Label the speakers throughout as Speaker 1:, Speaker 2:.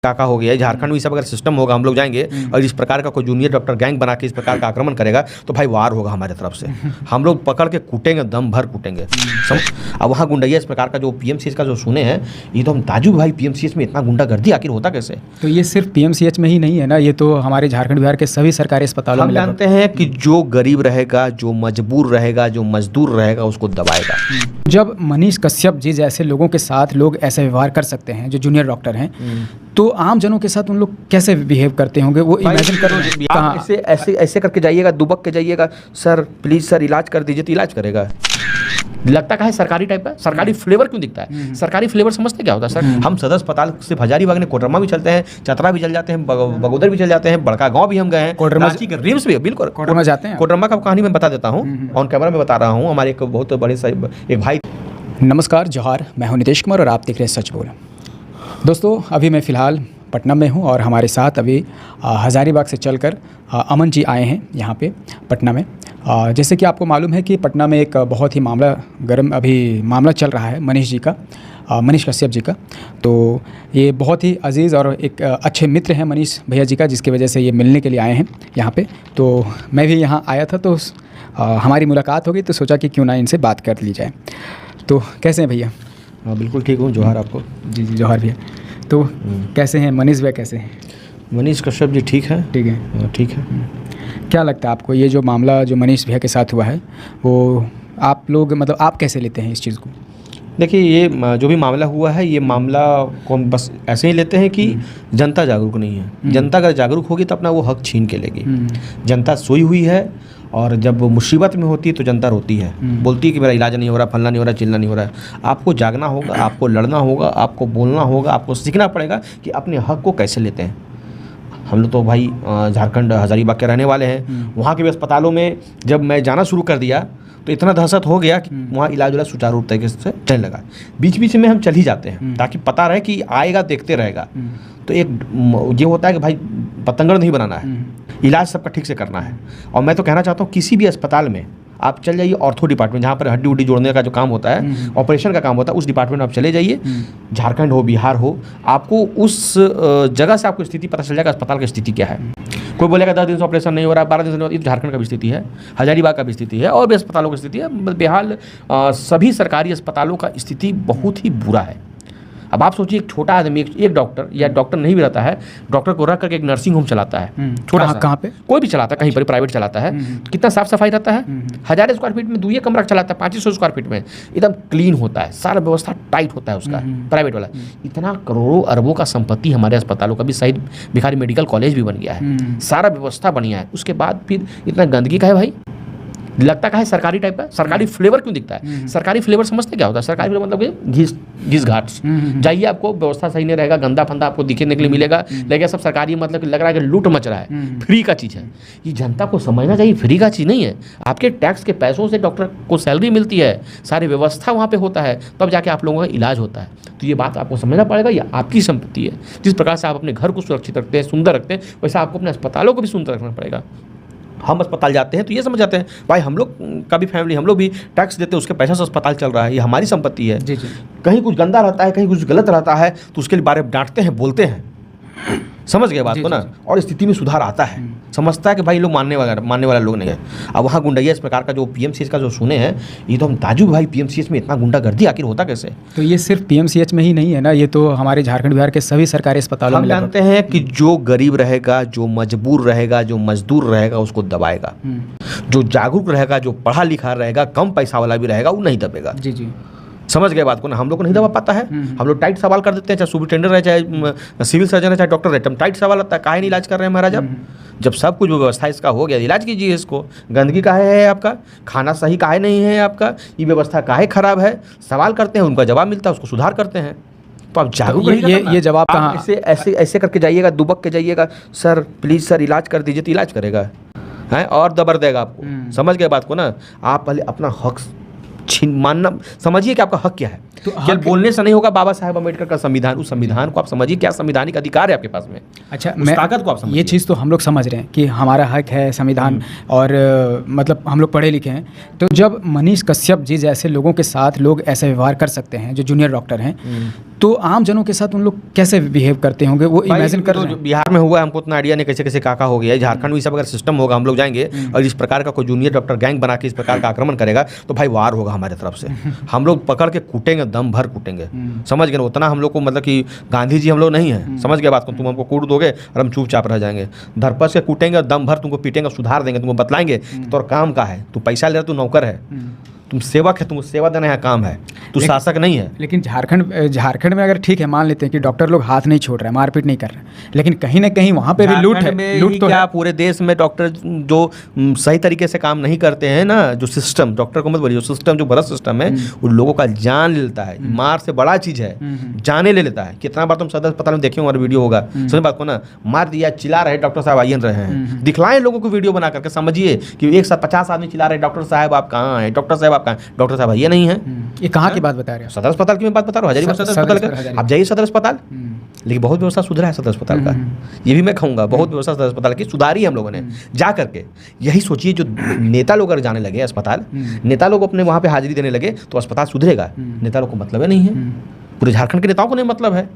Speaker 1: काका हो गया, झारखंड में सब अगर सिस्टम होगा, हम लोग जाएंगे और इस प्रकार का कोई जूनियर डॉक्टर गैंग बना के इस प्रकार का आक्रमण करेगा तो भाई वार होगा हमारे तरफ से। हम लोग पकड़ के कूटेंगे, दम भर कूटेंगे। अब वहाँ गुंडैया इस प्रकार का जो पीएमसीएच का जो सुने हैं, ये तो हम ताजुब भाई, पीएमसीएच में इतना गुंडागर्दी आखिर होता कैसे?
Speaker 2: तो ये सिर्फ पीएमसीएच में ही नहीं है ना, ये तो हमारे झारखंड बिहार के सभी सरकारी अस्पतालों में।
Speaker 1: हम जानते हैं कि जो गरीब रहेगा, जो मजबूर रहेगा, जो मजदूर रहेगा, उसको दबाएगा।
Speaker 2: जब मनीष कश्यप जी जैसे लोगों के साथ लोग ऐसा व्यवहार कर सकते हैं, जो जूनियर डॉक्टर हैं, तो आम जनों के साथ उन लोग कैसे बिहेव करते होंगे? वो इमेजिन करो,
Speaker 1: आप ऐसे करके जाइएगा, दुबक के जाइएगा, सर प्लीज सर इलाज कर दीजिए, तो इलाज करेगा। लगता क्या है सरकारी टाइप का, सरकारी फ्लेवर क्यों दिखता है? सरकारी फ्लेवर समझते क्या होता है सर? हम सदर अस्पताल से हजारीबाग ने कोडरमा भी चलते हैं, चतरा भी चल जाते हैं, बगोदर भी चल जाते हैं, बड़का गांव भी हम गए हैं, रांची के रिम्स भी, बिल्कुल
Speaker 2: कोडरमा जाते हैं।
Speaker 1: कोडरमा का कहानी मैं बता देता हूँ, ऑन कैमरा में बता रहा हूँ। हमारे एक बहुत बड़े एक भाई।
Speaker 2: नमस्कार, जोहार, मैं हूँ नितेश कुमार और आप देख रहे हैं सच बोल। दोस्तों, अभी मैं फ़िलहाल पटना में हूँ और हमारे साथ अभी हज़ारीबाग से चलकर अमन जी आए हैं यहाँ पे पटना में। जैसे कि आपको मालूम है कि पटना में एक बहुत ही मामला चल रहा है मनीष जी का, मनीष कश्यप जी का। तो ये बहुत ही अजीज़ और एक अच्छे मित्र हैं मनीष भैया जी का, जिसकी वजह से ये मिलने के लिए आए हैं यहाँ पे। तो मैं भी यहाँ आया था, तो हमारी मुलाकात हो गई, तो सोचा कि क्यों ना इनसे बात कर ली जाए। तो कैसे हैं भैया?
Speaker 1: बिल्कुल ठीक हूँ, जोहार आपको।
Speaker 2: जी जोहार भैया। तो कैसे हैं मनीष भैया, कैसे हैं?
Speaker 1: मनीष कश्यप जी ठीक है,
Speaker 2: ठीक है,
Speaker 1: ठीक है।
Speaker 2: क्या लगता है आपको, ये जो मामला जो मनीष भैया के साथ हुआ है, वो आप लोग मतलब आप कैसे लेते हैं इस चीज़ को?
Speaker 1: देखिए, ये जो भी मामला हुआ है, ये मामला को हम बस ऐसे ही लेते हैं कि जनता जागरूक नहीं है। जनता अगर जागरूक होगी तो अपना वो हक छीन के लेगी। जनता सोई हुई है और जब वो मुसीबत में होती है तो जनता रोती है, बोलती है कि मेरा इलाज नहीं हो रहा, फलना नहीं हो रहा, चिल्ला नहीं हो रहा है। आपको जागना होगा, आपको लड़ना होगा, आपको बोलना होगा, आपको सीखना पड़ेगा कि अपने हक को कैसे लेते हैं। हम लोग तो भाई झारखंड हज़ारीबाग के रहने वाले हैं। वहाँ के भी अस्पतालों में जब मैं जाना शुरू कर दिया तो इतना दहशत हो गया कि वहाँ इलाज वाला सुचारू रूप तरीके से चलने लगा। बीच बीच में हम चल ही जाते हैं ताकि पता रहे कि आएगा, देखते रहेगा। तो एक ये होता है कि भाई पतंगड़ नहीं बनाना है, इलाज सबका ठीक से करना है। और मैं तो कहना चाहता हूँ किसी भी अस्पताल में आप चल जाइए, ऑर्थो डिपार्टमेंट जहाँ पर हड्डी उड्डी जोड़ने का जो काम होता है, ऑपरेशन का काम होता है, उस डिपार्टमेंट में आप चले जाइए, झारखंड हो, बिहार हो, आपको उस जगह से आपको स्थिति पता चल जाएगा अस्पताल की स्थिति क्या है। कोई बोलेगा 10 दिन से ऑपरेशन नहीं हो रहा, 12 दिन से नहीं हो रहा, ये झारखंड का भी स्थिति है, हजारीबाग का भी स्थिति है और भी अस्पतालों की स्थिति है। बेहाल सभी सरकारी अस्पतालों का स्थिति बहुत ही बुरा है। अब आप सोचिए, एक छोटा आदमी, एक डॉक्टर या डॉक्टर नहीं भी रहता है, डॉक्टर को रख करके एक नर्सिंग होम चलाता है, छोटा सा, कहाँ पे कोई भी चलाता है, कहीं पर प्राइवेट चलाता है, कितना साफ सफाई रहता है। 1000 स्क्वायर फीट में 2 कमरा चलाता है, 2500 स्क्वायर फीट में एकदम क्लीन होता है, सारा व्यवस्था टाइट होता है उसका, प्राइवेट वाला। इतना करोड़ों अरबों का संपत्ति हमारे अस्पतालों का भी, शहीद भिखारी मेडिकल कॉलेज भी बन गया है, सारा व्यवस्था बढ़िया है, उसके बाद फिर इतना गंदगी का है भाई। लगता क्या है सरकारी टाइप का, सरकारी फ्लेवर क्यों दिखता है? सरकारी फ्लेवर समझते क्या होता है? सरकारी फ्लेवर मतलब घिस घाट जाइए, आपको व्यवस्था सही नहीं रहेगा, गंदा फंदा आपको दिखने के लिए मिलेगा, लेकिन सब सरकारी मतलब लग रहा है कि लूट मच रहा है, फ्री का चीज़ है। ये जनता को समझना चाहिए, फ्री का चीज़ नहीं है। आपके टैक्स के पैसों से डॉक्टर को सैलरी मिलती है, सारी व्यवस्था वहाँ पर होता है, तब जाके आप लोगों का इलाज होता है। तो ये बात आपको समझना पड़ेगा, ये आपकी संपत्ति है। जिस प्रकार से आप अपने घर को सुरक्षित रखते हैं, सुंदर रखते हैं, वैसे आपको अपने अस्पतालों को भी सुंदर रखना पड़ेगा। हम अस्पताल जाते हैं तो ये समझ जाते हैं भाई, हम लोग का भी फैमिली, हम लोग भी टैक्स देते हैं, उसके पैसा से अस्पताल चल रहा है, ये हमारी संपत्ति है। जी। कहीं कुछ गंदा रहता है, कहीं कुछ गलत रहता है, तो उसके बारे में डांटते हैं, बोलते हैं, समझ गए बात को ना, और स्थिति में सुधार आता है। समझता है कि भाई लोग मानने वाला लोग नहीं है। अब वहाँ गुंडैया इस प्रकार का जो पीएमसीएच का जो सुने हैं, ये तो हम ताजुब भाई, पीएमसीएच में इतना गुंडागर्दी आखिर होता कैसे?
Speaker 2: तो ये सिर्फ पीएमसीएच में ही नहीं है ना, ये तो हमारे झारखंड बिहार के सभी सरकारी अस्पतालों में।
Speaker 1: हम जानते हैं कि जो गरीब रहेगा, जो मजबूर रहेगा, जो मजदूर रहेगा, उसको दबाएगा। जो जागरूक रहेगा, जो पढ़ा लिखा रहेगा, कम पैसा वाला भी रहेगा, वो नहीं दबेगा। जी। समझ गए बात को ना? हम लोग को नहीं दबा पाता है, हम लोग टाइट सवाल कर देते हैं, चाहे सुपरिटेंडेंट रहे, चाहे सिविल सर्जन है, चाहे डॉक्टर रहे, टाइट सवाल आता है, काहे नहीं इलाज कर रहे हैं महाराज? जब सब कुछ व्यवस्था इसका हो गया, इलाज कीजिए इसको। गंदगी काहे है आपका, खाना सही काहे नहीं है आपका, ये व्यवस्था काहे खराब है, सवाल करते हैं, उनका जवाब मिलता है, उसको सुधार करते हैं। तो आप जागरूक
Speaker 2: ये जवाब कहाँ?
Speaker 1: ऐसे करके जाइएगा, दुबक के जाइएगा, सर प्लीज सर इलाज कर दीजिए, तो इलाज करेगा है और दबर देगा आपको। समझ गए बात को ना? आप पहले अपना हक मानना समझिए कि आपका हक क्या है। तो केवल बोलने से नहीं होगा। बाबा साहेब अम्बेडकर का संविधान, उस संविधान को आप समझिए, क्या संवैधानिक अधिकार है आपके पास में।
Speaker 2: अच्छा,
Speaker 1: उस ताकत को आप समझिए।
Speaker 2: ये चीज़ तो हम लोग समझ रहे हैं कि हमारा हक है संविधान, और मतलब हम लोग पढ़े लिखे हैं। तो जब मनीष कश्यप जी जैसे लोगों के साथ लोग ऐसा व्यवहार कर सकते हैं, जो जूनियर डॉक्टर हैं, तो आम जनों के साथ उन लोग कैसे बिहेव करते होंगे, वो इमेजिन कर रहे हैं।
Speaker 1: बिहार में हुआ हमको उतना आइडिया नहीं कैसे कैसे काका हो गया है। झारखंड में सब अगर सिस्टम होगा, हम लोग जाएंगे और इस प्रकार का कोई जूनियर डॉक्टर गैंग बना के इस प्रकार का आक्रमण करेगा तो भाई वार होगा हमारे तरफ से। हम लोग पकड़ के कूटेंगे, दम भर कूटेंगे, समझ गए ना। उतना हम लोग को मतलब कि गांधी जी हम लोग नहीं है, समझ गए बात को। तुम हमको कूट दोगे और हम चुपचाप रह जाएंगे। धरपत से कूटेंगे, दम भर तुमको पीटेंगे, सुधार देंगे, तुमको बतलाएंगे तो काम का है। तू पैसा ले रहा, तू नौकर है, तुम सेवक है, तुमको सेवा देना है काम है, तू शासक नहीं है।
Speaker 2: लेकिन झारखंड में अगर ठीक है, मान लेते हैं कि डॉक्टर लोग हाथ नहीं छोड़ रहे हैं, मारपीट नहीं कर रहे हैं, लेकिन कहीं ना कहीं वहाँ पे भी लूट है। लूट तो
Speaker 1: क्या
Speaker 2: है।
Speaker 1: पूरे देश में डॉक्टर जो सही तरीके से काम नहीं करते हैं ना, जो सिस्टम, डॉक्टर को मत बोलिए, जो सिस्टम, जो भ्रष्ट सिस्टम है, उन लोगों का जान ले लेता है। मार से बड़ा चीज़ है, जाने ले लेता है। कितना बार तुम सदर अस्पताल में देखे हमारा वीडियो होगा, समझ बात को ना, मार दिया, चिल्ला रहे डॉक्टर साहब आइए रहे हैं, दिखलाएं लोगों को वीडियो बना करके। समझिए कि एक साथ 50 आदमी चिल्ला रहे, डॉक्टर साहब आप कहाँ हैं, डॉक्टर साहब आप कहाँ हैं, डॉक्टर साहब ये नहीं है।
Speaker 2: ये कहाँ की बात बता रहे हो?
Speaker 1: सदर अस्पताल की मैं बात बता रहा हूँ, हजारीबाग सदर अस्पताल का। आप जाइए सदर अस्पताल, लेकिन बहुत व्यवस्था सुधरा है सदर अस्पताल का, ये भी मैं कहूँगा। बहुत व्यवस्था सदर अस्पताल की सुधारी है हम लोगों ने जा करके। यही सोचिए, जो नेता लोग अगर जाने लगे अस्पताल, नेता लोग अपने वहाँ पे हाजिरी देने लगे तो अस्पताल सुधरेगा। नेता लोग को मतलब नहीं है, पूरे झारखंड के नेताओं को नहीं मतलब है।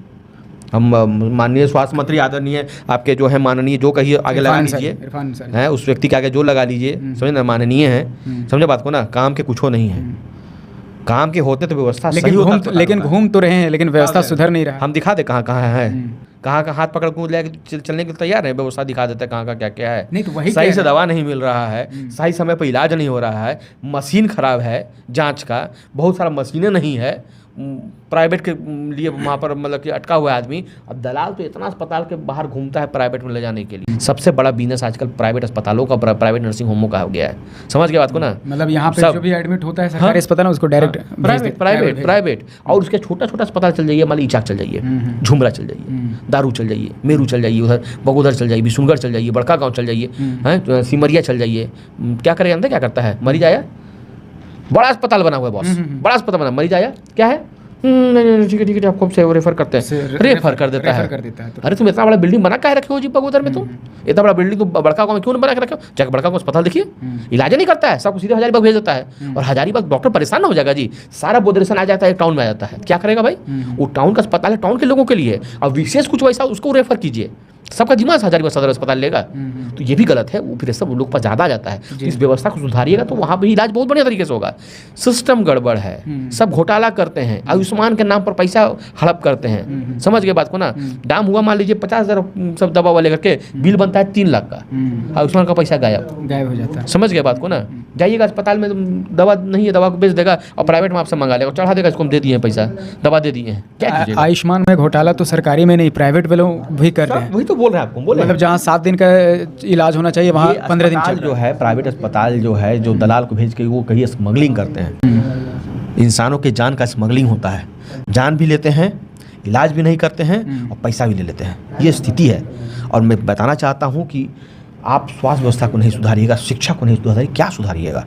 Speaker 1: हम माननीय स्वास्थ्य मंत्री आदरणीय आपके जो है माननीय, जो कहिए आगे लगा लीजिए, हैं उस व्यक्ति के आगे जो लगा लीजिए, समझे ना, माननीय है, समझे बात को ना। काम के कुछ हो नहीं है, काम के होते तो व्यवस्था सही होता।
Speaker 2: लेकिन घूम तो रहे हैं, लेकिन व्यवस्था सुधर नहीं रहा।
Speaker 1: हम दिखा दे कहाँ कहाँ है, कहाँ का हाथ पकड़ को लेकर चलने के लिए तैयार है, व्यवस्था दिखा देता है कहाँ का क्या क्या है।
Speaker 2: नहीं तो वही
Speaker 1: सही से दवा नहीं मिल रहा है, सही समय पर इलाज नहीं हो रहा है, मशीन खराब है जांच का, बहुत सारा मशीनें नहीं है प्राइवेट के लिए वहाँ पर, मतलब कि अटका हुआ है आदमी। अब दलाल तो इतना अस्पताल के बाहर घूमता है प्राइवेट में ले जाने के लिए। सबसे बड़ा बिजनेस आजकल प्राइवेट अस्पतालों का, प्राइवेट नर्सिंग होमों का हो गया है, समझ गए बात को ना।
Speaker 2: मतलब यहाँ पे जो भी एडमिट होता है सरकारी अस्पताल में, उसको डायरेक्ट
Speaker 1: प्राइवेट और उसके छोटा छोटा अस्पताल चल जाइए, मान लीजिए इचाक चल जाइए, झुमरा चल जाइए, दारू चल जाइए, मेरू चल जाइए, उधर बगोदर चल जाइए, बिशुनगढ़ चल जाइए, बड़का गाँव चल जाइए, हैं सिमरिया चल जाइए। क्या करेगा अंदर, क्या करता है, मरीज आया, बड़ा अस्पताल बना हुआ है बॉस, बड़ा अस्पताल बना, मरीज आया क्या है, नहीं ठीक है आपको हमसे रेफर करते हैं, रेफर कर देता है। अरे तुम इतना बड़ा बिल्डिंग बना के रखे हो जी बगोदर में, तुम इतना बड़ा बिल्डिंग तुम बड़का गाँव में क्यों बना के रखे हो? जाकर बड़का गाँव अस्पताल देखिए, इलाज नहीं करता है, सब सीधे हजारीबाग भेज देता है। और हजारीबाग डॉक्टर परेशान हो जाएगा जी, सारा बोदरेशन आ जाता है, एक टाउन में आ जाता है, क्या करेगा भाई? वो टाउन का अस्पताल है, टाउन के लोगों के लिए, और विशेष कुछ वैसा उसको रेफर कीजिए, सबका दिमाग हजारीबाग सदर अस्पताल लेगा, तो ये भी गलत है। वो फिर सब लोग पर ज़्यादा आ जाता है। इस व्यवस्था को सुधारिएगा तो वहाँ पे इलाज बहुत बढ़िया तरीके से होगा। सिस्टम गड़बड़ है, सब घोटाला करते हैं, आयुष्मान के नाम पर पैसा हड़प करते हैं, समझ गए बात को ना। दाम हुआ मान लीजिए 50,000 सब दवा वाले करके, बिल बनता है 3 लाख का, आयुष्मान का पैसा गायब हो जाता है, समझ गए बात को ना। जाइएगा अस्पताल में, दवा नहीं है, दवा को बेच देगा और प्राइवेट में आपसे मंगा लेगा, चढ़ा देगा, इसको हम दे दिए पैसा, दवा दे दिए हैं, क्या कीजिएगा?
Speaker 2: आयुष्मान में घोटाला तो सरकारी में नहीं, प्राइवेट वालों भी कर रहे हैं।
Speaker 1: वही तो बोल रहे हैं आपको, बोले
Speaker 2: मतलब जहाँ 7 दिन का इलाज होना चाहिए वहाँ 15 दिन चल
Speaker 1: जो है। प्राइवेट अस्पताल जो है, जो दलाल को भेज के वो कहीं स्मगलिंग करते हैं, इंसानों के जान का स्मगलिंग होता है, जान भी लेते हैं, इलाज भी नहीं करते हैं और पैसा भी ले लेते हैं, ये स्थिति है। और मैं बताना चाहता हूँ कि आप स्वास्थ्य व्यवस्था को नहीं सुधारिएगा, शिक्षा को नहीं सुधारिएगा, क्या सुधारिएगा?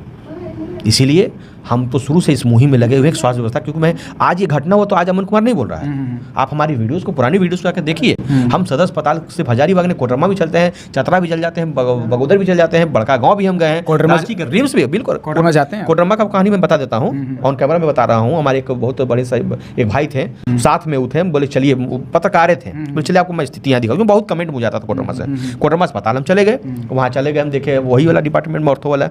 Speaker 1: इसीलिए हम तो शुरू से इस मुहिम में लगे हुए हैं स्वास्थ्य व्यवस्था, क्योंकि मैं आज ये घटना हुआ तो आज अमन कुमार नहीं बोल रहा है। आप हमारी वीडियोस को, पुरानी वीडियोस को आकर देखिए। हम सदर अस्पताल से हजारीबाग ने कोडरमा भी चलते हैं, चतरा भी चल जाते हैं, बगोदर भी चल जाते हैं, बड़का गांव भी हम गए हैं,
Speaker 2: कोडरमा
Speaker 1: रिम्स भी, बिल्कुल
Speaker 2: कोडरमा जाते हैं।
Speaker 1: कोडरमा का कहानी मैं बता देता हूँ, ऑन कैमरा में बता रहा हूँ। हमारे एक बहुत बड़े एक भाई थे, साथ में वो थे, बोले चलिए, पत्रकार थे, बोले चलिए आपको मैं स्थिति यहाँ दिखाऊँ, क्योंकि बहुत कमेंट मुझे जाता था कोडरमा से। कोडरमा अस्पताल हम चले गए, वहाँ चले गए, हम देखे वही वाला डिपार्टमेंट में, ऑर्थो वाला,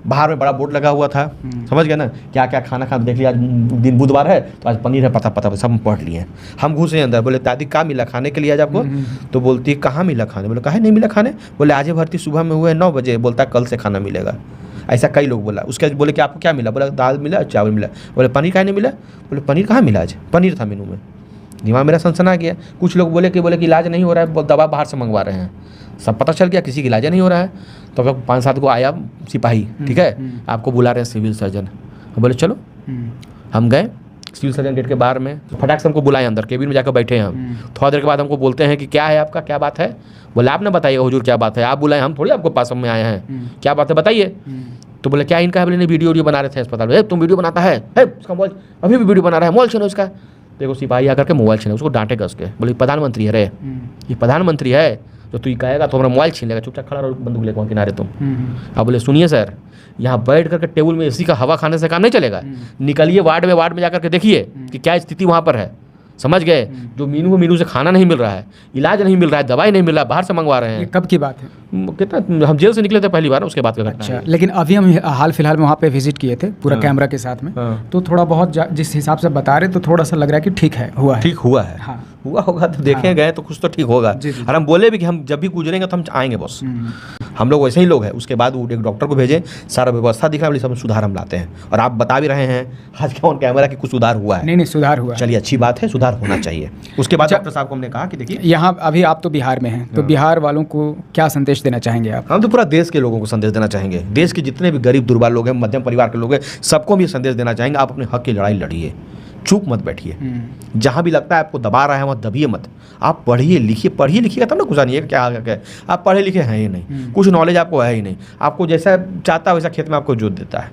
Speaker 1: बाहर में बड़ा बोर्ड लगा हुआ था, समझ गए ना, क्या क्या खाना खा देख लिया। आज दिन बुधवार है तो आज पनीर है, पता सब हम पढ़ लिए। हम घुसे अंदर, बोले दादी क्या मिला खाने के लिए आज आपको? तो बोलती कहाँ मिला खाने? बोले कहाँ नहीं मिला खाने? बोले आज भर्ती सुबह में हुए 9 बजे, बोलता कल से खाना मिलेगा। ऐसा कई लोग बोला। उसके बोले कि आपको क्या मिला? बोला दाल मिला, चावल मिला। बोले पनीर कहाँ नहीं मिला? बोले पनीर कहाँ मिला? आज पनीर था मेनू में। दिमाग मेरा सनसना गया। कुछ लोग बोले कि इलाज नहीं हो रहा है, दवा बाहर से मंगवा रहे हैं। सब पता चल गया किसी की इलाज नहीं हो रहा है। तो अब 5-7 को आया सिपाही, ठीक है, आपको बुला रहे हैं सिविल सर्जन। बोले चलो, हम गए सिविल सर्जन गेट के बाहर में, फटाक से हमको बुलाए अंदर, केबिन में जाकर बैठे हैं हम। थोड़ा देर के बाद हमको बोलते हैं कि क्या है आपका, क्या बात है? बोले आप ना बताइए हुजूर क्या बात है, आप बुलाए, हम थोड़ी आपको पास में आए हैं, क्या बात है बताइए। तो बोले क्या इनका है? बोले नहीं वीडियो बना रहे थे अस्पताल में। तुम वीडियो बनाता है उसका मोबाइल, अभी भी वीडियो बना रहा है, मोबाइल छीनो उसका। देखो सिपाही आकर के मोबाइल छीने, उसको डांटे कस के, बोले प्रधानमंत्री है रे, ये प्रधानमंत्री है तो तू कहेगा तो हमारा मोबाइल छीन लेगा, चुपचाप खड़ा रहो, बंदूक लेकर वहाँ किनारे तुम। अब बोले सुनिए सर, यहाँ बैठ करके टेबल में एसी का हवा खाने से काम नहीं चलेगा, निकलिए वार्ड में जाकर के देखिए कि क्या स्थिति वहाँ पर है, समझ गए? जो मीनू से खाना नहीं मिल रहा है, इलाज नहीं मिल रहा है, दवाई नहीं मिल रहा है, बाहर से मंगवा रहे
Speaker 2: ये
Speaker 1: हैं।
Speaker 2: कब की बात है?
Speaker 1: कितना, हम जेल से निकले थे पहली बार, उसके बाद का घटना
Speaker 2: अच्छा,
Speaker 1: है।
Speaker 2: लेकिन अभी हम हाल फिलहाल में वहाँ पे विजिट किए थे पूरा कैमरा के साथ में,
Speaker 1: हाँ।
Speaker 2: तो थोड़ा बहुत जिस हिसाब से बता रहे तो थोड़ा सा लग रहा है कि ठीक है, हुआ है।
Speaker 1: ठीक हुआ है।
Speaker 2: हाँ।
Speaker 1: हुआ होगा तो देखे गए तो कुछ तो ठीक होगा।
Speaker 2: जी, जी।
Speaker 1: और हम बोले भी कि हम जब भी गुजरेंगे तो हम आएंगे बस। हम लोग वैसे ही लोग हैं। उसके बाद वो एक डॉक्टर को भेजे, सारा व्यवस्था दिख रहा है, सब सुधार हम लाते हैं। और आप बता भी रहे हैं आज के ऑन कैमरा कि कुछ सुधार हुआ है।
Speaker 2: नहीं सुधार हुआ है।
Speaker 1: चलिए, अच्छी बात है, सुधार होना चाहिए। उसके बाद डॉक्टर साहब को हमने कहा कि देखिए,
Speaker 2: यहाँ अभी आप तो बिहार में हैं, तो बिहार वालों को क्या संदेश देना चाहेंगे आप?
Speaker 1: हम तो पूरा देश के लोगों को संदेश देना चाहेंगे। देश के जितने भी गरीब दुर्बल लोग हैं, मध्यम परिवार के लोग हैं, सबको हम ये संदेश देना चाहेंगे, आप अपने हक की लड़ाई लड़िए, चुप मत बैठिए। जहाँ भी लगता है आपको दबा रहा है वहाँ दबिए मत। आप पढ़िए लिखिएगा तब ना कुछ जानिएगा क्या आगे क्या। आप पढ़े लिखे हैं ही नहीं, कुछ नॉलेज आपको है ही नहीं। आपको जैसा चाहता है वैसा खेत में आपको जोत देता है।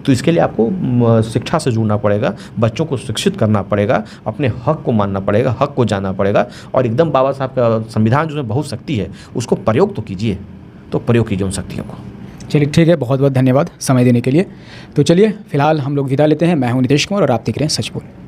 Speaker 1: तो इसके लिए आपको शिक्षा से जुड़ना पड़ेगा, बच्चों को शिक्षित करना पड़ेगा, अपने हक को मानना पड़ेगा, हक को जानना पड़ेगा। और एकदम बाबा साहब का संविधान जिसमें बहुत शक्ति है, उसको प्रयोग तो कीजिए, तो प्रयोग कीजिए उन शक्तियों को।
Speaker 2: चलिए ठीक है, बहुत बहुत धन्यवाद समय देने के लिए। तो चलिए फिलहाल हम लोग विदा लेते हैं। मैं हूँ नितेश कुमार और आप देख रहे हैं सच बोल।